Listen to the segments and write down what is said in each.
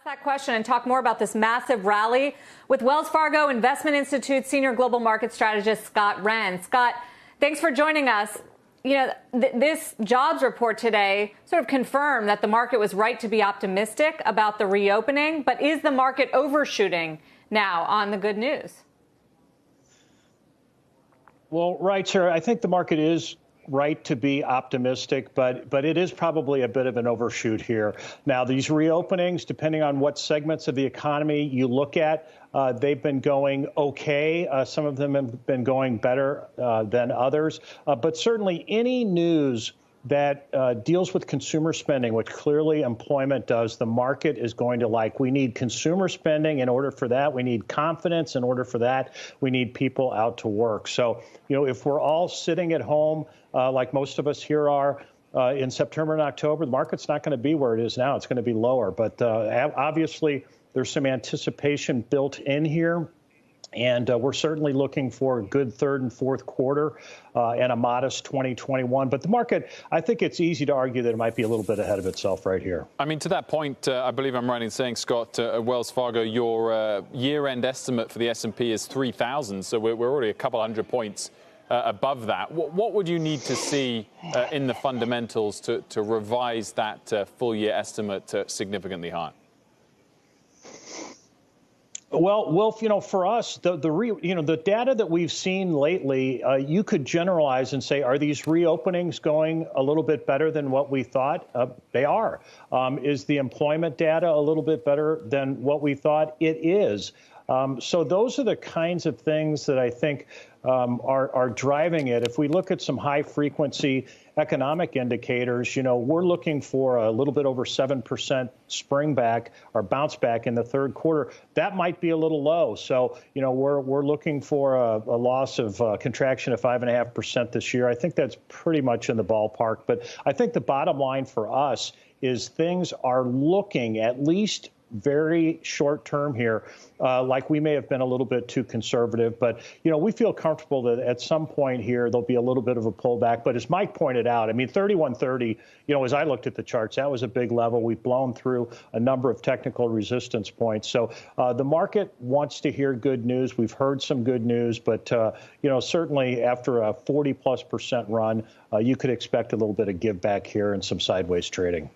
That question and talk more about this massive rally with Wells Fargo Investment Institute Senior Global Market Strategist Scott Wren. Scott, thanks for joining us. You know, this jobs report today sort of confirmed that the market was right to be optimistic about the reopening, but is the market overshooting now on the good news? Well, right, Sarah. I think the market is right to be optimistic, but it is probably a bit of an overshoot here. Now, these reopenings, depending on what segments of the economy you look at, they've been going okay. Some of them have been going better than others. But certainly any news that deals with consumer spending, which clearly employment does, the market is going to like. We need consumer spending. In order for that, we need confidence. In order for that, we need people out to work. So, you know, if we're all sitting at home, like most of us here are, in September and October, the market's not going to be where it is now. It's going to be lower. But obviously, there's some anticipation built in here. And we're certainly looking for a good third and fourth quarter and a modest 2021. But the market, I think it's easy to argue that it might be a little bit ahead of itself right here. I mean, to that point, I believe I'm right in saying, Scott, Wells Fargo, your year-end estimate for the S&P is 3,000. So we're already a couple hundred points above that. What would you need to see in the fundamentals to revise that full-year estimate significantly higher? Well, Wolf, you know, for us, the data that we've seen lately, you could generalize and say, are these reopenings going a little bit better than what we thought? They are. Is the employment data a little bit better than what we thought? It is. So those are the kinds of things that I think are driving it. If we look at some high frequency economic indicators, you know, we're looking for a little bit over 7% spring back or bounce back in the third quarter. That might be a little low. So, you know, we're looking for a loss of contraction of 5.5% this year. I think that's pretty much in the ballpark. But I think the bottom line for us is things are looking at least very short term here, like we may have been a little bit too conservative. But, you know, we feel comfortable that at some point here, there'll be a little bit of a pullback. But as Mike pointed out, I mean, 3130, you know, as I looked at the charts, that was a big level. We've blown through a number of technical resistance points. So the market wants to hear good news. We've heard some good news. But, you know, certainly after a 40+% run, you could expect a little bit of give back here and some sideways trading.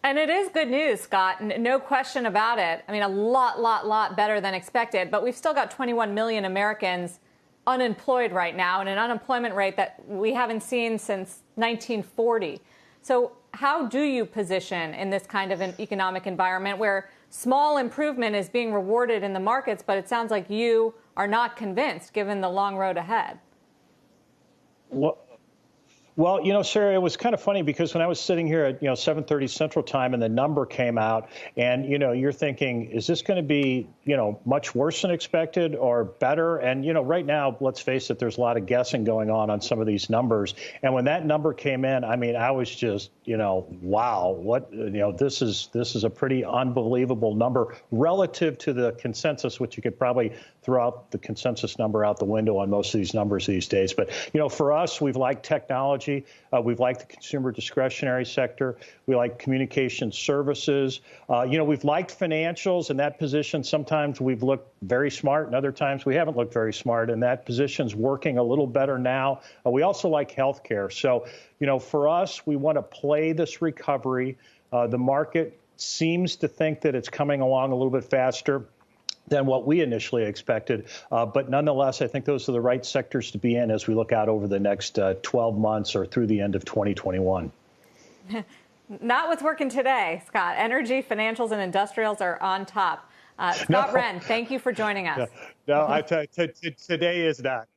And it is good news, Scott, no question about it. I mean, a lot better than expected. But we've still got 21 million Americans unemployed right now and an unemployment rate that we haven't seen since 1940. So how do you position in this kind of an economic environment where small improvement is being rewarded in the markets, but it sounds like you are not convinced given the long road ahead? Well, you know, Sarah, it was kind of funny because when I was sitting here at, 7:30 Central Time and the number came out and, you know, you're thinking, is this going to be, much worse than expected or better? And, right now, let's face it, there's a lot of guessing going on some of these numbers. And when that number came in, I mean, I was just, wow, this is a pretty unbelievable number relative to the consensus, which you could probably throw out the consensus number out the window on most of these numbers these days. But, for us, we've liked technology. We've liked the consumer discretionary sector. We like communication services. We've liked financials in that position. Sometimes we've looked very smart and other times we haven't looked very smart. And that position's working a little better now. We also like healthcare. So, for us, we want to play this recovery. The market seems to think that it's coming along a little bit faster than what we initially expected. But nonetheless, I think those are the right sectors to be in as we look out over the next 12 months or through the end of 2021. Not what's working today, Scott. Energy, financials, and industrials are on top. Scott Wren, thank you for joining us. No, today is not.